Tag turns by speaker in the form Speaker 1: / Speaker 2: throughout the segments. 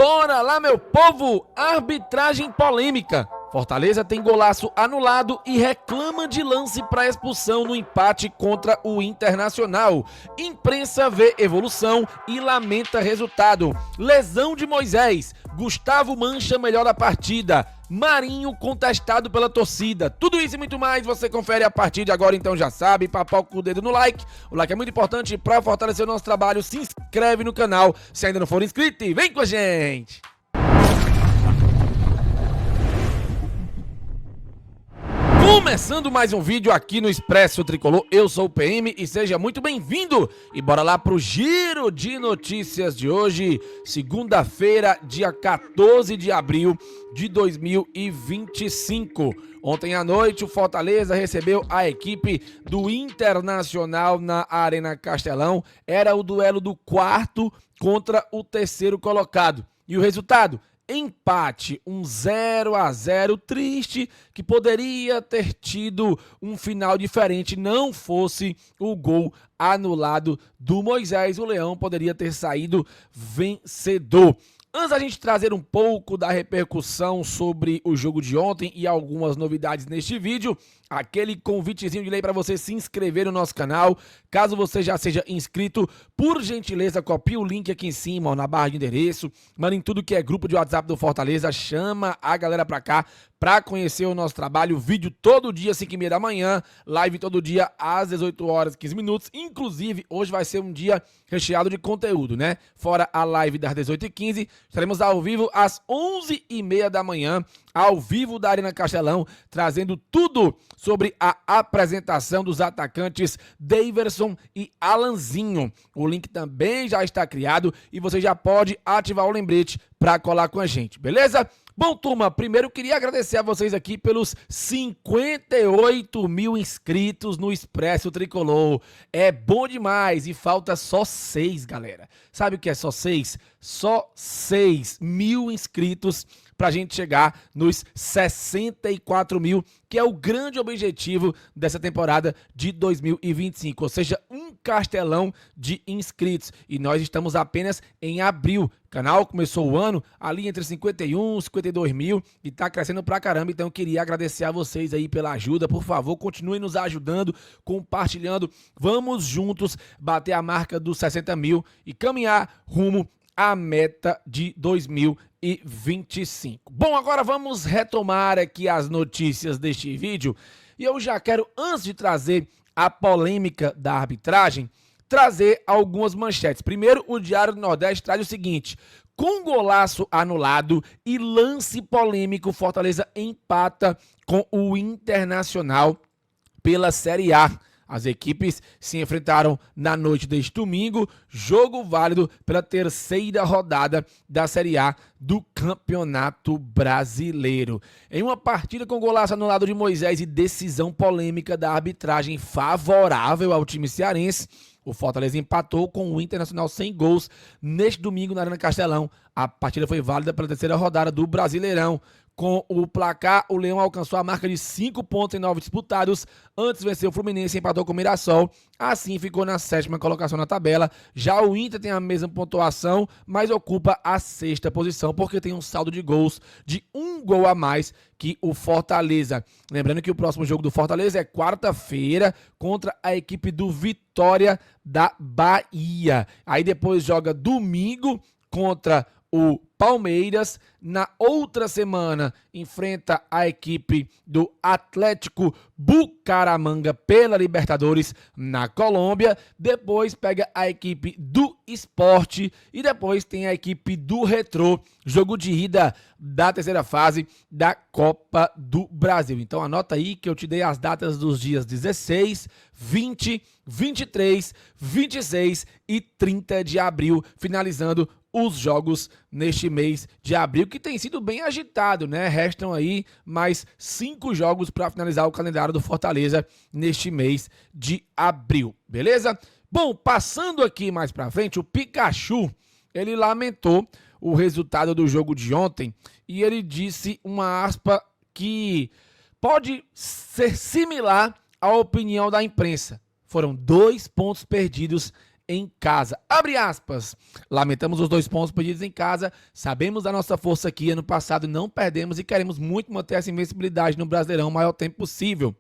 Speaker 1: Bora lá, meu povo! Arbitragem polêmica. Fortaleza tem golaço anulado e reclama de lance para expulsão no empate contra o Internacional. Imprensa vê evolução e lamenta resultado. Lesão de Moisés. Gustavo Mancha melhora a partida. Marinho contestado pela torcida. Tudo isso e muito mais você confere a partir de agora, então já sabe, papoca o dedo no like. O like é muito importante para fortalecer o nosso trabalho. Se inscreve no canal se ainda não for inscrito e vem com a gente! Começando mais um vídeo aqui no Expresso Tricolor, eu sou o PM e seja muito bem-vindo! E bora lá pro giro de notícias de hoje, segunda-feira, dia 14 de abril de 2025. Ontem à noite o Fortaleza recebeu a equipe do Internacional na Arena Castelão. Era o duelo do quarto contra o terceiro colocado. E o resultado? Empate, um 0-0 triste, que poderia ter tido um final diferente, não fosse o gol anulado do Moisés. O Leão poderia ter saído vencedor. Antes da gente trazer um pouco da repercussão sobre o jogo de ontem e algumas novidades neste vídeo, aquele convitezinho de lei para você se inscrever no nosso canal. Caso você já seja inscrito, por gentileza, copie o link aqui em cima, ó, na barra de endereço. Manda em tudo que é grupo de WhatsApp do Fortaleza, chama a galera pra cá para conhecer o nosso trabalho. Vídeo todo dia, 5h30 da manhã, live todo dia às 18h15. Inclusive, hoje vai ser um dia recheado de conteúdo, né? Fora a live das 18h15, estaremos ao vivo às 11h30 da manhã, ao vivo da Arena Castelão, trazendo tudo sobre a apresentação dos atacantes Daverson e Alanzinho. O link também já está criado e você já pode ativar o lembrete para colar com a gente, beleza? Bom, turma, primeiro queria agradecer a vocês aqui pelos 58 mil inscritos no Expresso Tricolor. É bom demais e falta só 6, galera. Sabe o que é só 6? Só 6 mil inscritos pra gente chegar nos 64 mil, que é o grande objetivo dessa temporada de 2025, ou seja, um castelão de inscritos. E nós estamos apenas em abril. O canal começou o ano ali entre 51 e 52 mil e tá crescendo pra caramba, então eu queria agradecer a vocês aí pela ajuda. Por favor, continuem nos ajudando, compartilhando. Vamos juntos bater a marca dos 60 mil e caminhar rumo à meta de 2025. Bom, agora vamos retomar aqui as notícias deste vídeo e eu já quero, antes de trazer a polêmica da arbitragem, trazer algumas manchetes. Primeiro, o Diário do Nordeste traz o seguinte: com golaço anulado e lance polêmico, Fortaleza empata com o Internacional pela Série A. As equipes se enfrentaram na noite deste domingo, jogo válido pela terceira rodada da Série A do Campeonato Brasileiro. Em uma partida com golaço anulado de Moisés e decisão polêmica da arbitragem favorável ao time cearense, o Fortaleza empatou com o Internacional sem gols neste domingo na Arena Castelão. A partida foi válida pela terceira rodada do Brasileirão. Com o placar, o Leão alcançou a marca de 5 pontos em 9 disputados. Antes venceu o Fluminense e empatou com o Mirassol. Assim ficou na 7ª colocação na tabela. Já o Inter tem a mesma pontuação, mas ocupa a 6ª posição, porque tem um saldo de gols de 1 gol a mais que o Fortaleza. Lembrando que o próximo jogo do Fortaleza é quarta-feira contra a equipe do Vitória da Bahia. Aí depois joga domingo contra o Palmeiras. Na outra semana enfrenta a equipe do Atlético Bucaramanga pela Libertadores na Colômbia. Depois pega a equipe do Sport e depois tem a equipe do Retrô, jogo de ida da terceira fase da Copa do Brasil. Então anota aí que eu te dei as datas dos dias 16, 20, 23, 26 e 30 de abril, finalizando os jogos neste mês de abril, que tem sido bem agitado, né? Restam aí mais 5 jogos para finalizar o calendário do Fortaleza neste mês de abril, beleza? Bom, passando aqui mais para frente, o Pikachu, ele lamentou o resultado do jogo de ontem e ele disse uma aspa que pode ser similar à opinião da imprensa. Foram 2 pontos perdidos em casa. Abre aspas. Lamentamos os 2 pontos perdidos em casa, sabemos da nossa força aqui ano passado, não perdemos e queremos muito manter essa invencibilidade no Brasileirão o maior tempo possível.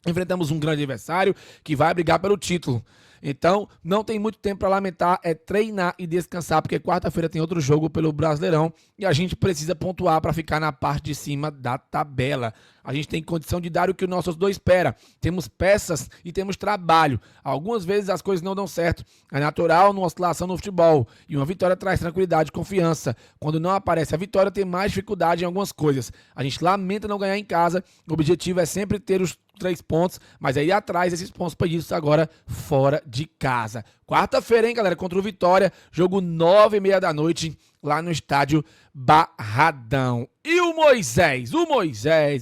Speaker 1: Enfrentamos um grande adversário que vai brigar pelo título. Então, não tem muito tempo para lamentar, é treinar e descansar, porque quarta-feira tem outro jogo pelo Brasileirão e a gente precisa pontuar para ficar na parte de cima da tabela. A gente tem condição de dar o que o nosso torcedor espera. Temos peças e temos trabalho. Algumas vezes as coisas não dão certo. É natural numa oscilação no futebol. E uma vitória traz tranquilidade e confiança. Quando não aparece a vitória, tem mais dificuldade em algumas coisas. A gente lamenta não ganhar em casa. O objetivo é sempre ter os 3 pontos, mas aí atrás esses pontos perdidos agora fora de casa. Quarta-feira, hein, galera, contra o Vitória, jogo 9h30 da noite, lá no estádio Barradão. E o Moisés,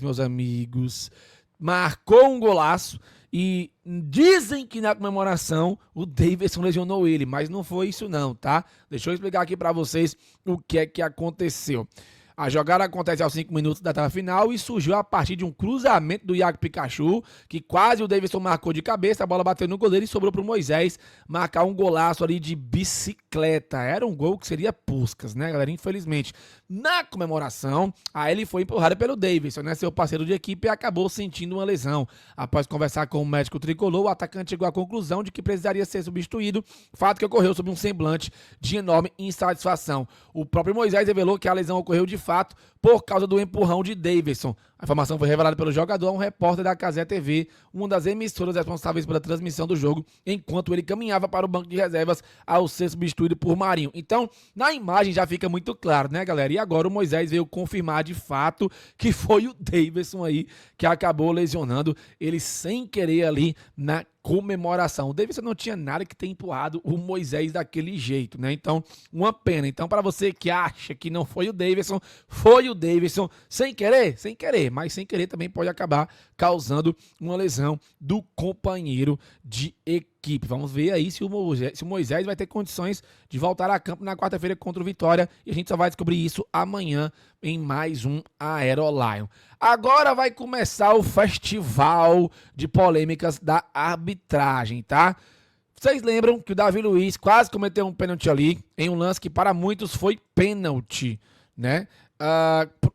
Speaker 1: meus amigos, marcou um golaço e dizem que na comemoração o Davidson lesionou ele, mas não foi isso não, tá? Deixa eu explicar aqui pra vocês o que é que aconteceu. A jogada acontece aos 5 minutos da etapa final e surgiu a partir de um cruzamento do Iago Pikachu, que quase o Davidson marcou de cabeça, a bola bateu no goleiro e sobrou para o Moisés marcar um golaço ali de bicicleta. Era um gol que seria Puskás, né, galera? Infelizmente. Na comemoração, aí ele foi empurrado pelo Davidson, né, seu parceiro de equipe, e acabou sentindo uma lesão. Após conversar com o médico tricolor, o atacante chegou à conclusão de que precisaria ser substituído, fato que ocorreu sob um semblante de enorme insatisfação. O próprio Moisés revelou que a lesão ocorreu de fato por causa do empurrão de Davidson. A informação foi revelada pelo jogador a um repórter da Cazé TV, uma das emissoras responsáveis pela transmissão do jogo, enquanto ele caminhava para o banco de reservas ao ser substituído por Marinho. Então, na imagem já fica muito claro, né, galera? E agora o Moisés veio confirmar de fato que foi o Davidson aí que acabou lesionando ele sem querer ali na comemoração. O Davidson não tinha nada que ter empurrado o Moisés daquele jeito, né? Então, uma pena. Então, para você que acha que não foi o Davidson, foi o Davidson sem querer, mas sem querer também pode acabar causando uma lesão do companheiro de equipe. Vamos ver aí se o Moisés vai ter condições de voltar a campo na quarta-feira contra o Vitória, e a gente só vai descobrir isso amanhã em mais um Aerolion. Agora vai começar o festival de polêmicas da arbitragem, tá? Vocês lembram que o Davi Luiz quase cometeu um pênalti ali, em um lance que para muitos foi pênalti, né?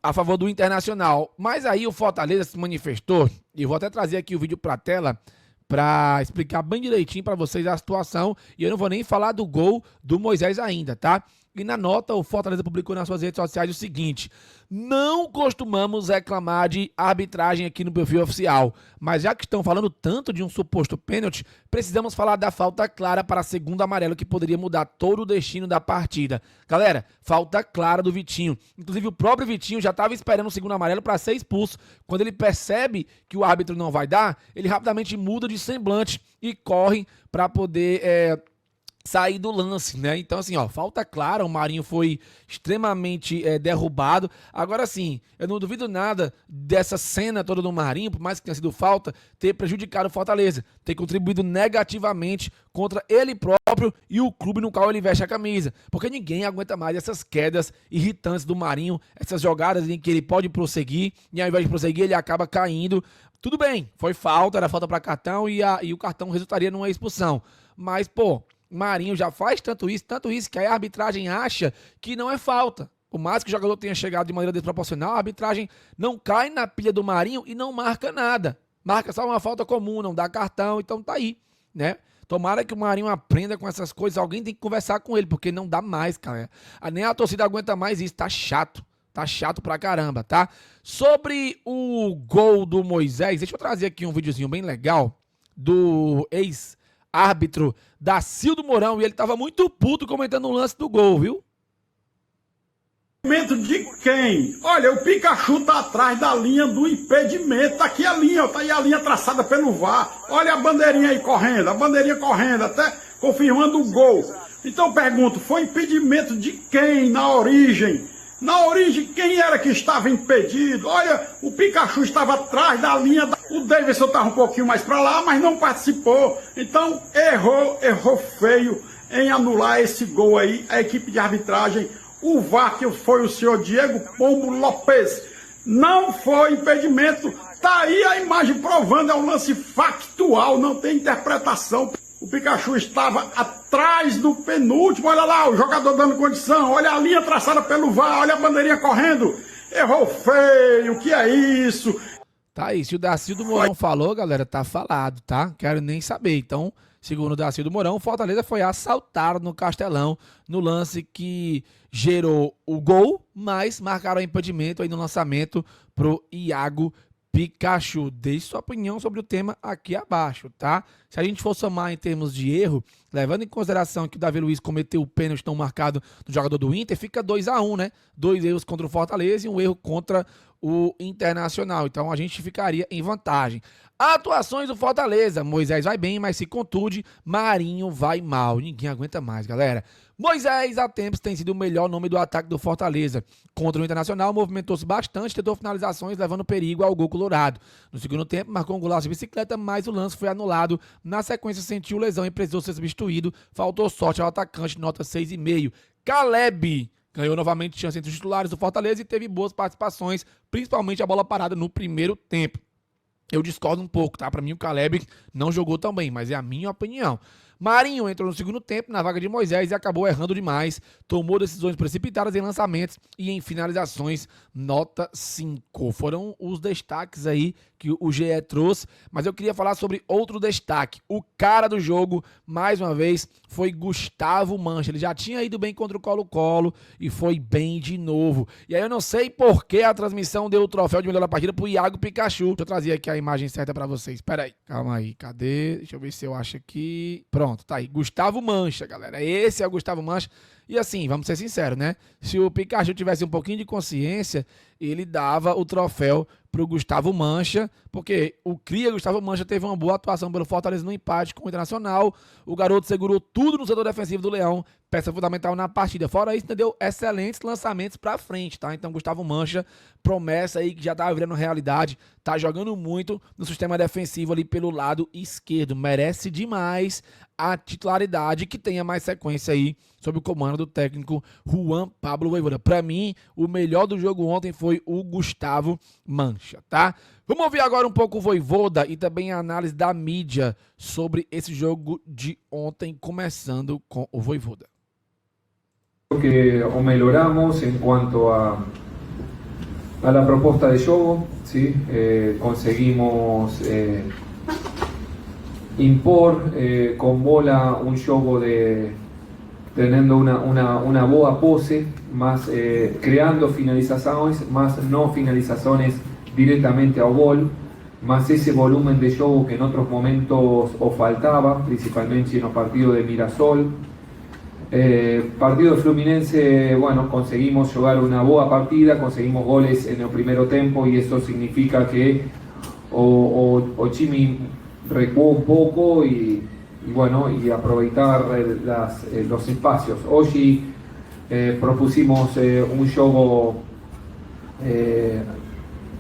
Speaker 1: A favor do Internacional. Mas aí o Fortaleza se manifestou, e eu vou até trazer aqui o vídeo para a tela para explicar bem direitinho para vocês a situação, e eu não vou nem falar do gol do Moisés ainda, tá? E na nota, o Fortaleza publicou nas suas redes sociais o seguinte: não costumamos reclamar de arbitragem aqui no perfil oficial, mas já que estão falando tanto de um suposto pênalti, precisamos falar da falta clara para segundo amarelo que poderia mudar todo o destino da partida. Galera, falta clara do Vitinho. Inclusive o próprio Vitinho já estava esperando o segundo amarelo para ser expulso. Quando ele percebe que o árbitro não vai dar, ele rapidamente muda de semblante e corre para poder sair do lance, né? Então, assim, ó, falta clara, o Marinho foi extremamente derrubado. Agora, sim, eu não duvido nada dessa cena toda do Marinho, por mais que tenha sido falta, ter prejudicado o Fortaleza, ter contribuído negativamente contra ele próprio e o clube no qual ele veste a camisa. Porque ninguém aguenta mais essas quedas irritantes do Marinho, essas jogadas em que ele pode prosseguir e ao invés de prosseguir ele acaba caindo. Tudo bem, foi falta, era falta para cartão e o cartão resultaria numa expulsão. Mas, pô, Marinho já faz tanto isso, que a arbitragem acha que não é falta. Por mais que o jogador tenha chegado de maneira desproporcional, a arbitragem não cai na pilha do Marinho e não marca nada. Marca só uma falta comum, não dá cartão, então tá aí, né? Tomara que o Marinho aprenda com essas coisas, alguém tem que conversar com ele, porque não dá mais, cara. Nem a torcida aguenta mais isso, tá chato. Tá chato pra caramba, tá? Sobre o gol do Moisés, deixa eu trazer aqui um videozinho bem legal do ex-árbitro Dacildo Mourão, e ele tava muito puto comentando o lance do gol, viu?
Speaker 2: De quem? Olha, o Pikachu tá atrás da linha do impedimento. Tá aqui a linha, ó, tá aí a linha traçada pelo VAR. Olha a bandeirinha aí correndo, até confirmando o gol. Então pergunto, foi impedimento de quem na origem? Na origem, quem era que estava impedido? Olha, o Pikachu estava atrás da linha, o Davidson estava um pouquinho mais para lá, mas não participou. Então, errou feio em anular esse gol aí, a equipe de arbitragem. O VAR, que foi o senhor Diego Pombo Lopes, não foi impedimento. Tá aí a imagem provando, é um lance factual, não tem interpretação. O Pikachu estava atrás do penúltimo, olha lá, o jogador dando condição, olha a linha traçada pelo VAR, olha a bandeirinha correndo. Errou feio, o que é isso?
Speaker 1: Tá aí, se o Dacildo Mourão falou, galera, tá falado, tá? Quero nem saber. Então, segundo o Dacildo Mourão, o Fortaleza foi assaltado no Castelão, no lance que gerou o gol, mas marcaram o impedimento aí no lançamento pro Iago Pikachu. Deixe sua opinião sobre o tema aqui abaixo, tá? Se a gente for somar em termos de erro, levando em consideração que o Davi Luiz cometeu o pênalti não marcado do jogador do Inter, fica 2-1, né? 2 erros contra o Fortaleza e um erro contra o Internacional. Então a gente ficaria em vantagem. Atuações do Fortaleza. Moisés vai bem, mas se contunde, Marinho vai mal. Ninguém aguenta mais, galera. Moisés, há tempos, tem sido o melhor nome do ataque do Fortaleza. Contra o Internacional, movimentou-se bastante, tentou finalizações, levando perigo ao gol colorado. No segundo tempo, marcou um golaço de bicicleta, mas o lance foi anulado. Na sequência, sentiu lesão e precisou ser substituído. Faltou sorte ao atacante, nota 6,5. Caleb ganhou novamente chance entre os titulares do Fortaleza e teve boas participações, principalmente a bola parada no primeiro tempo. Eu discordo um pouco, tá? Pra mim o Caleb não jogou tão bem, mas é a minha opinião. Marinho entrou no segundo tempo na vaga de Moisés e acabou errando demais. Tomou decisões precipitadas em lançamentos e em finalizações, nota 5. Foram os destaques aí que o GE trouxe, mas eu queria falar sobre outro destaque. O cara do jogo, mais uma vez, foi Gustavo Mancha. Ele já tinha ido bem contra o Colo-Colo e foi bem de novo. E aí eu não sei por que a transmissão deu o troféu de melhor da partida pro Iago Pikachu. Deixa eu trazer aqui a imagem certa pra vocês. Espera aí. Calma aí. Cadê? Deixa eu ver se eu acho aqui. Pronto, tá aí. Gustavo Mancha, galera. Esse é o Gustavo Mancha. E assim, vamos ser sinceros, né? Se o Pikachu tivesse um pouquinho de consciência, ele dava o troféu pro Gustavo Mancha, porque o cria Gustavo Mancha teve uma boa atuação pelo Fortaleza no empate com o Internacional. O garoto segurou tudo no setor defensivo do Leão, peça fundamental na partida. Fora isso, deu excelentes lançamentos pra frente, tá? Então, Gustavo Mancha, promessa aí que já tá virando realidade, tá jogando muito no sistema defensivo ali pelo lado esquerdo. Merece demais a titularidade, que tenha mais sequência aí sob o comando do técnico Juan Pablo Vojvoda. Pra mim, o melhor do jogo ontem foi o Gustavo Mancha, tá? Vamos ouvir agora um pouco o Vojvoda e também a análise da mídia sobre esse jogo de ontem, começando com o Vojvoda.
Speaker 3: Que o melhoramos en cuanto a la propuesta de juego, ¿sí? Conseguimos impor con bola un juego teniendo una boa pose, más creando finalizaciones, más no finalizaciones directamente al gol, más ese volumen de juego que en otros momentos os faltaba, principalmente en los partidos de Mirasol. Partido de Fluminense, bueno, conseguimos jugar una boa partida, conseguimos goles en el primer tiempo y eso significa que o Chimi recuó un poco y bueno, y aprovechar los espacios. Hoy propusimos un juego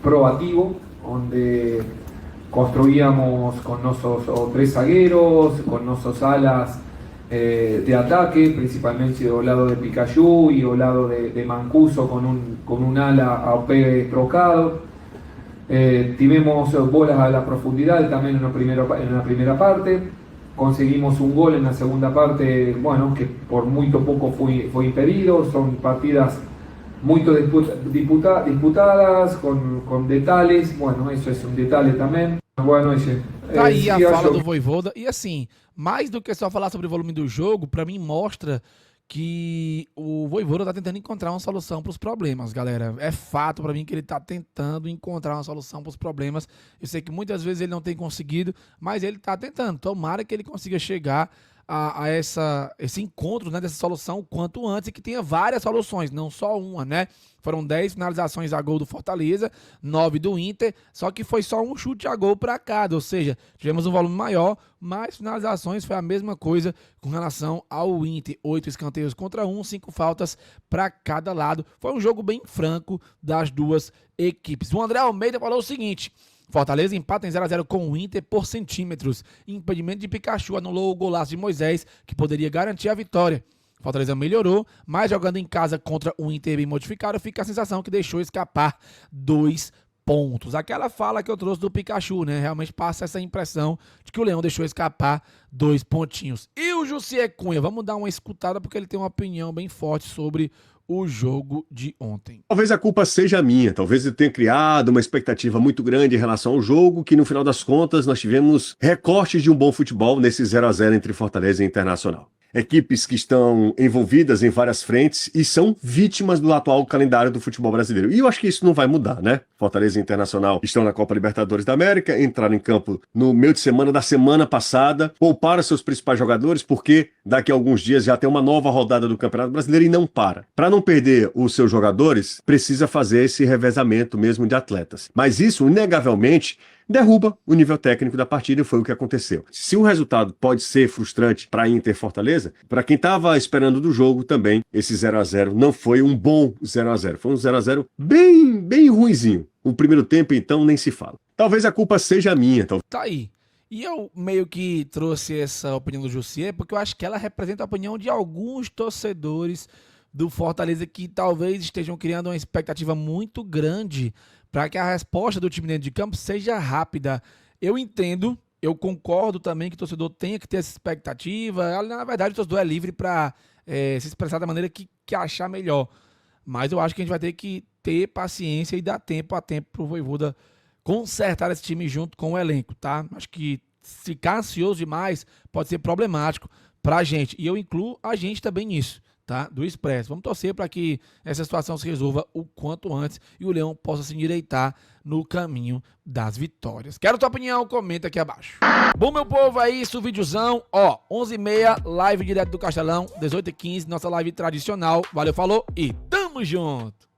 Speaker 3: proactivo, donde construíamos con nuestros 3 zagueros, con nuestros alas de ataque, principalmente del lado de Pikachu y del lado de Mancuso con un ala a OP trocado. Tuvimos bolas a la profundidad también en la primera parte. Conseguimos un gol en la segunda parte, bueno, que por muy poco fue impedido. Son partidas muy disputadas, con detalles. Bueno, eso es un detalle también. Bueno,
Speaker 1: tá aí a fala do Vojvoda. E assim, mais do que só falar sobre o volume do jogo, pra mim mostra que o Vojvoda tá tentando encontrar uma solução pros problemas, galera. É fato pra mim que ele tá tentando encontrar uma solução pros problemas. Eu sei que muitas vezes ele não tem conseguido, mas ele tá tentando. Tomara que ele consiga chegar a esse encontro, né, dessa solução o quanto antes, e que tenha várias soluções, não só uma, né? Foram 10 finalizações a gol do Fortaleza, 9 do Inter, só que foi só um chute a gol para cada, ou seja, tivemos um volume maior, mas finalizações foi a mesma coisa com relação ao Inter. 8 escanteios contra 1, 5 faltas para cada lado. Foi um jogo bem franco das duas equipes. O André Almeida falou o seguinte: Fortaleza empata em 0-0 com o Inter por centímetros. Impedimento de Pikachu anulou o golaço de Moisés, que poderia garantir a vitória. Fortaleza melhorou, mas jogando em casa contra o Inter bem modificado, fica a sensação que deixou escapar 2 pontos. Aquela fala que eu trouxe do Pikachu, né? Realmente passa essa impressão de que o Leão deixou escapar 2 pontinhos. E o Jussier Cunha, vamos dar uma escutada porque ele tem uma opinião bem forte sobre o jogo de ontem.
Speaker 4: Talvez a culpa seja minha, talvez eu tenha criado uma expectativa muito grande em relação ao jogo, que no final das contas nós tivemos recortes de um bom futebol nesse 0-0 entre Fortaleza e Internacional. Equipes que estão envolvidas em várias frentes e são vítimas do atual calendário do futebol brasileiro. E eu acho que isso não vai mudar, né? Fortaleza e Internacional estão na Copa Libertadores da América, entraram em campo no meio de semana da semana passada, pouparam seus principais jogadores porque daqui a alguns dias já tem uma nova rodada do Campeonato Brasileiro e não para. Para não perder os seus jogadores, precisa fazer esse revezamento mesmo de atletas. Mas isso, inegavelmente, derruba o nível técnico da partida e foi o que aconteceu. Se o resultado pode ser frustrante para Inter e Fortaleza, para quem estava esperando do jogo também, esse 0-0 não foi um bom 0-0. Foi um 0-0 bem ruinzinho. O primeiro tempo, então, nem se fala. Talvez a culpa seja minha.
Speaker 1: Tá aí. E eu meio que trouxe essa opinião do Jussier porque eu acho que ela representa a opinião de alguns torcedores do Fortaleza que talvez estejam criando uma expectativa muito grande para que a resposta do time dentro de campo seja rápida. Eu entendo, eu concordo também que o torcedor tenha que ter essa expectativa. Na verdade, o torcedor é livre para se expressar da maneira que achar melhor. Mas eu acho que a gente vai ter que ter paciência e dar tempo a tempo para o Vojvoda consertar esse time junto com o elenco, tá? Acho que ficar ansioso demais pode ser problemático para a gente. E eu incluo a gente também nisso, tá? Do Expresso. Vamos torcer para que essa situação se resolva o quanto antes e o Leão possa se endireitar no caminho das vitórias. Quero tua opinião? Comenta aqui abaixo. Bom, meu povo, é isso, videozão. Ó, 11h30, live direto do Castelão, 18h15, nossa live tradicional. Valeu, falou e tamo junto!